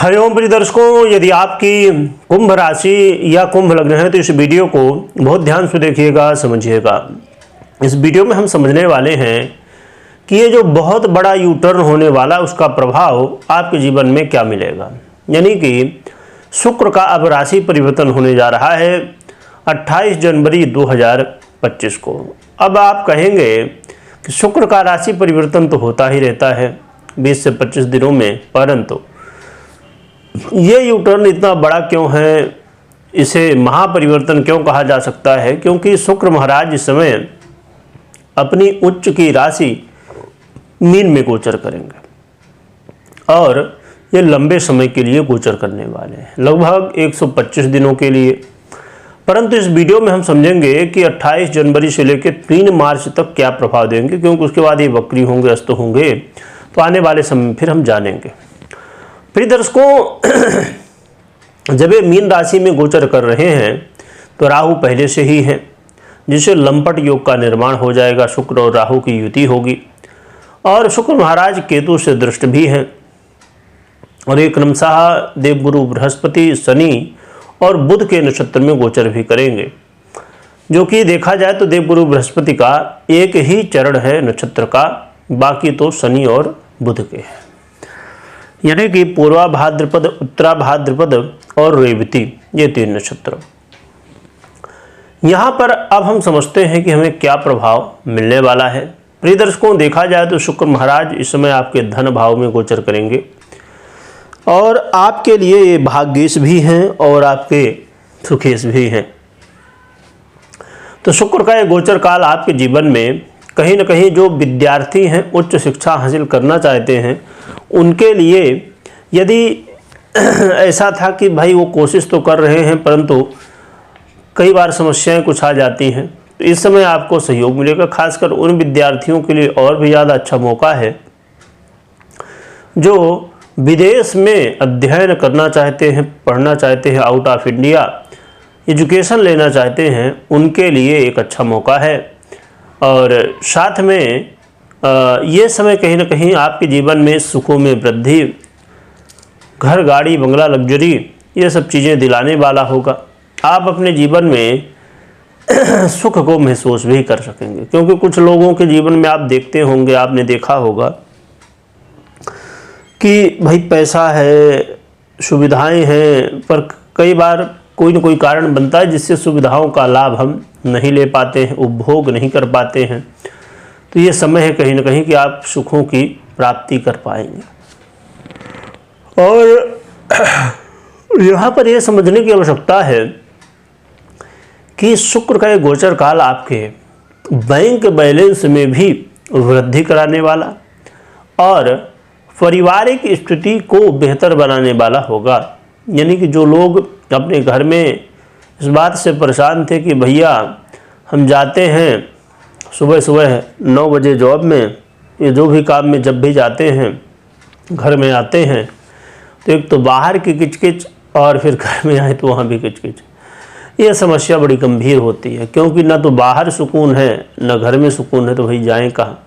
हरिओम प्रिय दर्शकों, यदि आपकी कुंभ राशि या कुंभ लग्न है तो इस वीडियो को बहुत ध्यान से देखिएगा, समझिएगा। इस वीडियो में हम समझने वाले हैं कि ये जो बहुत बड़ा यू टर्न होने वाला उसका प्रभाव आपके जीवन में क्या मिलेगा। यानी कि शुक्र का अब राशि परिवर्तन होने जा रहा है 28 जनवरी 2025 को। अब आप कहेंगे कि शुक्र का राशि परिवर्तन तो होता ही रहता है 20 से 25 दिनों में, परंतु ये यू टर्न इतना बड़ा क्यों है, इसे महापरिवर्तन क्यों कहा जा सकता है? क्योंकि शुक्र महाराज इस समय अपनी उच्च की राशि मीन में गोचर करेंगे और ये लंबे समय के लिए गोचर करने वाले हैं, लगभग 125 दिनों के लिए। परंतु इस वीडियो में हम समझेंगे कि 28 जनवरी से लेकर 3 मार्च तक क्या प्रभाव देंगे, क्योंकि उसके बाद ये वक्री होंगे, अस्त होंगे, तो आने वाले समय में फिर हम जानेंगे। प्रिय दर्शकों, जब ये मीन राशि में गोचर कर रहे हैं तो राहु पहले से ही है, जिससे लंपट योग का निर्माण हो जाएगा। शुक्र और राहु की युति होगी और शुक्र महाराज केतु से दृष्ट भी हैं और ये क्रमशः देवगुरु बृहस्पति, शनि और बुध के नक्षत्र में गोचर भी करेंगे, जो कि देखा जाए तो देवगुरु बृहस्पति का एक ही चरण है नक्षत्र का, बाकी तो शनि और बुध के हैं। यानी कि पूर्वा भाद्रपद, उत्तरा भाद्रपद और रेवती, ये 3 नक्षत्र। यहाँ पर अब हम समझते हैं कि हमें क्या प्रभाव मिलने वाला है। प्रिय दर्शकों, देखा जाए तो शुक्र महाराज इस समय आपके धन भाव में गोचर करेंगे और आपके लिए ये भाग्येश भी हैं और आपके सुखेश भी हैं। तो शुक्र का ये गोचर काल आपके जीवन में कहीं न कहीं जो विद्यार्थी हैं, उच्च शिक्षा हासिल करना चाहते हैं, उनके लिए यदि ऐसा था कि भाई वो कोशिश तो कर रहे हैं परंतु कई बार समस्याएं कुछ आ जाती हैं, तो इस समय आपको सहयोग मिलेगा। खासकर उन विद्यार्थियों के लिए और भी ज़्यादा अच्छा मौका है जो विदेश में अध्ययन करना चाहते हैं, पढ़ना चाहते हैं, आउट ऑफ इंडिया एजुकेशन लेना चाहते हैं, उनके लिए एक अच्छा मौका है। और साथ में ये समय कहीं ना कहीं आपके जीवन में सुखों में वृद्धि, घर, गाड़ी, बंगला, लग्जरी, ये सब चीज़ें दिलाने वाला होगा। आप अपने जीवन में सुख को महसूस भी कर सकेंगे, क्योंकि कुछ लोगों के जीवन में आप देखते होंगे, आपने देखा होगा कि भाई पैसा है, सुविधाएं हैं, पर कई बार कोई न कोई कारण बनता है जिससे सुविधाओं का लाभ हम नहीं ले पाते हैं, उपभोग नहीं कर पाते हैं। तो ये समय है कहीं ना कहीं कि आप सुखों की प्राप्ति कर पाएंगे। और यहाँ पर यह समझने की आवश्यकता है कि शुक्र का ये गोचर काल आपके बैंक बैलेंस में भी वृद्धि कराने वाला और पारिवारिक स्थिति को बेहतर बनाने वाला होगा। यानी कि जो लोग अपने घर में इस बात से परेशान थे कि भैया हम जाते हैं सुबह सुबह 9 बजे जॉब में, ये जो भी काम में जब भी जाते हैं, घर में आते हैं तो एक तो बाहर की किचकिच और फिर घर में आए तो वहाँ भी किचकिच, ये समस्या बड़ी गंभीर होती है, क्योंकि ना तो बाहर सुकून है ना घर में सुकून है, तो भाई जाएं कहाँ।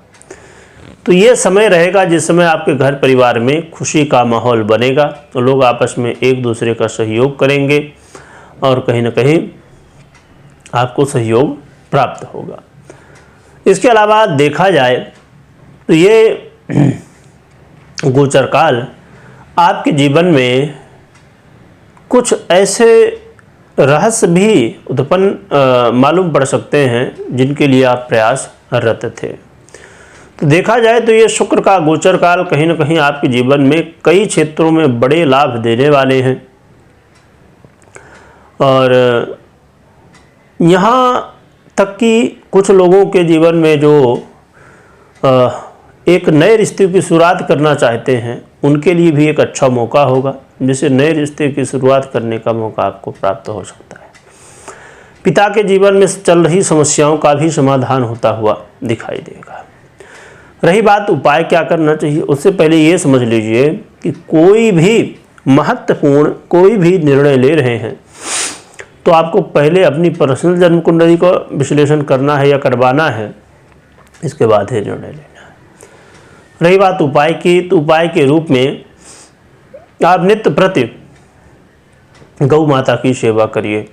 तो ये समय रहेगा जिस समय आपके घर परिवार में खुशी का माहौल बनेगा, तो लोग आपस में एक दूसरे का सहयोग करेंगे और कहीं ना कहीं आपको सहयोग प्राप्त होगा। इसके अलावा देखा जाए तो ये गोचर काल आपके जीवन में कुछ ऐसे रहस्य भी उत्पन्न मालूम पड़ सकते हैं जिनके लिए आप प्रयासरत थे। तो देखा जाए तो ये शुक्र का गोचर काल कहीं ना कहीं आपके जीवन में कई क्षेत्रों में बड़े लाभ देने वाले हैं और यहाँ तक कि कुछ लोगों के जीवन में जो एक नए रिश्ते की शुरुआत करना चाहते हैं, उनके लिए भी एक अच्छा मौका होगा, जिससे नए रिश्ते की शुरुआत करने का मौका आपको प्राप्त हो सकता है। पिता के जीवन में चल रही समस्याओं का भी समाधान होता हुआ दिखाई देगा। रही बात उपाय क्या करना चाहिए, उससे पहले ये समझ लीजिए कि कोई भी महत्वपूर्ण कोई भी निर्णय ले रहे हैं तो आपको पहले अपनी पर्सनल जन्म कुंडली का विश्लेषण करना है या करवाना है, इसके बाद ही निर्णय लेना है। रही बात उपाय की, तो उपाय के रूप में आप नित्य प्रति गौ माता की सेवा करिए,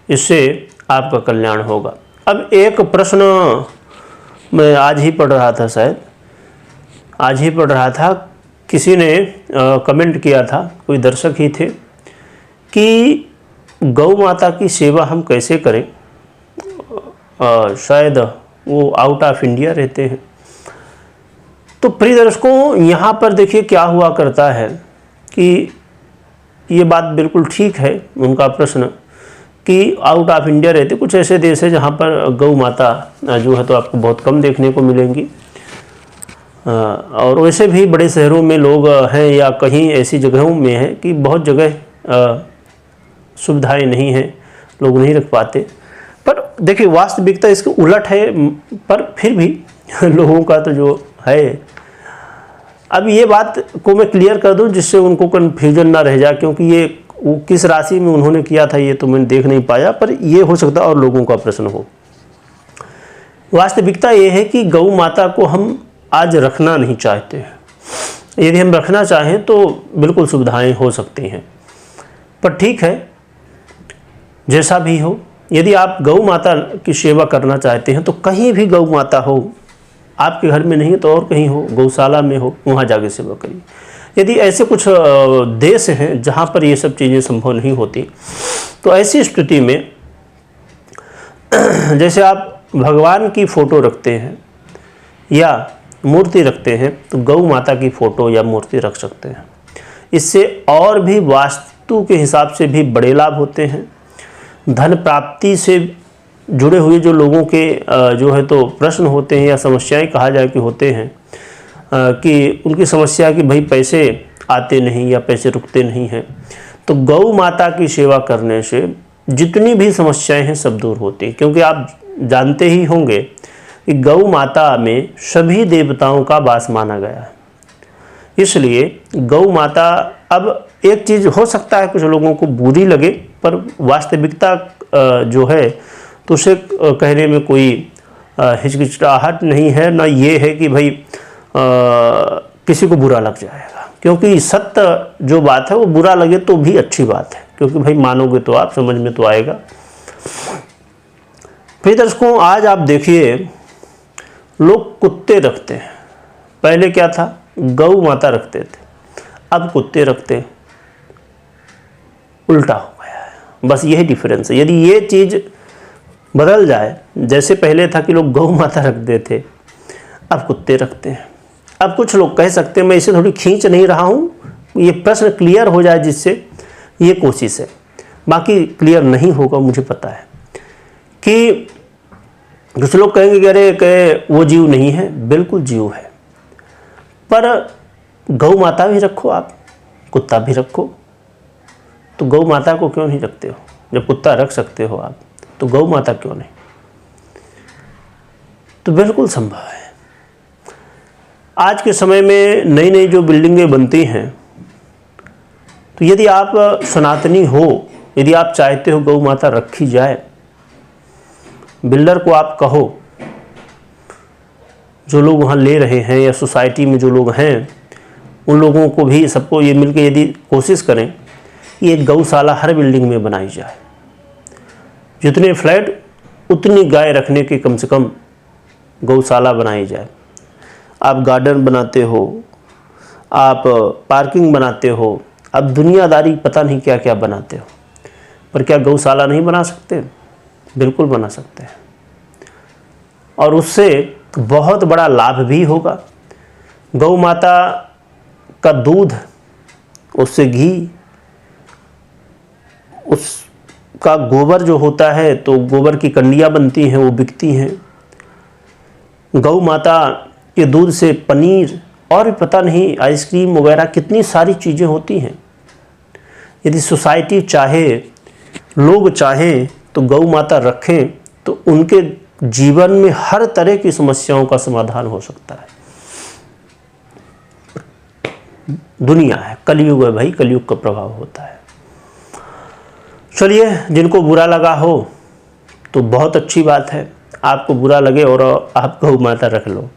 इससे आपका कल्याण होगा। अब एक प्रश्न मैं आज ही पढ़ रहा था, शायद आज ही पढ़ रहा था, किसी ने कमेंट किया था, कोई दर्शक ही थे, कि गौ माता की सेवा हम कैसे करें। शायद वो आउट ऑफ इंडिया रहते हैं। तो प्रिय दर्शकों, यहाँ पर देखिए क्या हुआ करता है कि ये बात बिल्कुल ठीक है उनका प्रश्न, कि आउट ऑफ इंडिया रहते, कुछ ऐसे देश है जहाँ पर गौ माता जो है तो आपको बहुत कम देखने को मिलेंगी। और वैसे भी बड़े शहरों में लोग हैं या कहीं ऐसी जगहों में है कि बहुत जगह सुविधाएं नहीं हैं, लोग नहीं रख पाते। पर देखिए वास्तविकता इसके उलट है, पर फिर भी लोगों का तो जो है। अब ये बात को मैं क्लियर कर दूं जिससे उनको कन्फ्यूजन ना रह जाए, क्योंकि ये वो किस राशि में उन्होंने किया था ये तो मैं देख नहीं पाया, पर ये हो सकता है और लोगों का प्रश्न हो। वास्तविकता ये है कि गौ माता को हम आज रखना नहीं चाहते हैं। यदि हम रखना चाहें तो बिल्कुल सुविधाएं हो सकती हैं, पर ठीक है जैसा भी हो। यदि आप गौ माता की सेवा करना चाहते हैं तो कहीं भी गौ माता हो, आपके घर में नहीं तो और कहीं हो, गौशाला में हो, वहाँ जाके सेवा करिए। यदि ऐसे कुछ देश हैं जहाँ पर ये सब चीज़ें संभव नहीं होती, तो ऐसी स्थिति में जैसे आप भगवान की फ़ोटो रखते हैं या मूर्ति रखते हैं, तो गौ माता की फ़ोटो या मूर्ति रख सकते हैं। इससे और भी वास्तु के हिसाब से भी बड़े लाभ होते हैं। धन प्राप्ति से जुड़े हुए जो लोगों के जो है तो प्रश्न होते हैं या समस्याएं कहा जाए कि होते हैं, कि उनकी समस्या कि भाई पैसे आते नहीं या पैसे रुकते नहीं हैं, तो गौ माता की सेवा करने से जितनी भी समस्याएं हैं सब दूर होती हैं। क्योंकि आप जानते ही होंगे कि गौ माता में सभी देवताओं का वास माना गया है। इसलिए गौ माता, अब एक चीज़ हो सकता है कुछ लोगों को बुरी लगे, पर वास्तविकता जो है तो उसे कहने में कोई हिचकिचाहट नहीं है, ना ये है कि भाई किसी को बुरा लग जाएगा। क्योंकि सत्य जो बात है वो बुरा लगे तो भी अच्छी बात है, क्योंकि भाई मानोगे तो आप, समझ में तो आएगा। फिर दर्शकों, आज आप देखिए लोग कुत्ते रखते हैं। पहले क्या था, गौ माता रखते थे, अब कुत्ते रखते, उल्टा हो गया है। बस यही डिफरेंस है। यदि ये चीज़ बदल जाए, जैसे पहले था कि लोग गौ माता रखते थे, अब कुत्ते रखते हैं। अब कुछ लोग कह सकते हैं, मैं इसे थोड़ी खींच नहीं रहा हूँ, ये प्रश्न क्लियर हो जाए जिससे ये कोशिश है, बाकी क्लियर नहीं होगा मुझे पता है। कि कुछ लोग कहेंगे कि अरे कहे वो जीव नहीं है, बिल्कुल जीव है, पर गौ माता भी रखो, आप कुत्ता भी रखो, तो गौ माता को क्यों नहीं रखते हो? जब कुत्ता रख सकते हो आप, तो गौ माता क्यों नहीं? तो बिल्कुल संभव है। आज के समय में नई नई जो बिल्डिंगें बनती हैं, तो यदि आप सनातनी हो, यदि आप चाहते हो गौ माता रखी जाए, बिल्डर को आप कहो, जो लोग वहाँ ले रहे हैं या सोसाइटी में जो लोग हैं उन लोगों को भी, सबको ये मिलके यदि कोशिश करें कि एक गौशाला हर बिल्डिंग में बनाई जाए। जितने फ्लैट उतनी गाय रखने की कम से कम गौशाला बनाई जाए। आप गार्डन बनाते हो, आप पार्किंग बनाते हो, आप दुनियादारी पता नहीं क्या क्या बनाते हो, पर क्या गौशाला नहीं बना सकते? बिल्कुल बना सकते हैं, और उससे बहुत बड़ा लाभ भी होगा। गौ माता का दूध, उससे घी, उसका गोबर जो होता है, तो गोबर की कंडियाँ बनती हैं, वो बिकती हैं। गौ माता के दूध से पनीर और पता नहीं आइसक्रीम वगैरह कितनी सारी चीज़ें होती हैं। यदि सोसाइटी चाहे, लोग चाहें, तो गौ माता रखें, तो उनके जीवन में हर तरह की समस्याओं का समाधान हो सकता है। दुनिया है, कलयुग है भाई, कलयुग का प्रभाव होता है। चलिए, जिनको बुरा लगा हो तो बहुत अच्छी बात है, आपको बुरा लगे और आप गौ माता रख लो।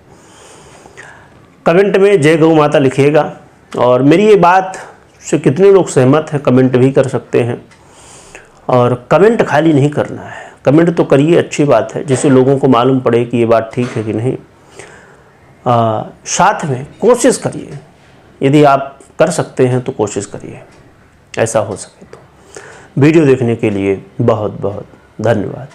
कमेंट में जय गौ माता लिखिएगा। और मेरी ये बात से कितने लोग सहमत हैं कमेंट भी कर सकते हैं। और कमेंट खाली नहीं करना है, कमेंट तो करिए, अच्छी बात है, जिससे लोगों को मालूम पड़े कि ये बात ठीक है कि नहीं। साथ में कोशिश करिए, यदि आप कर सकते हैं तो कोशिश करिए, ऐसा हो सके तो। वीडियो देखने के लिए बहुत बहुत धन्यवाद।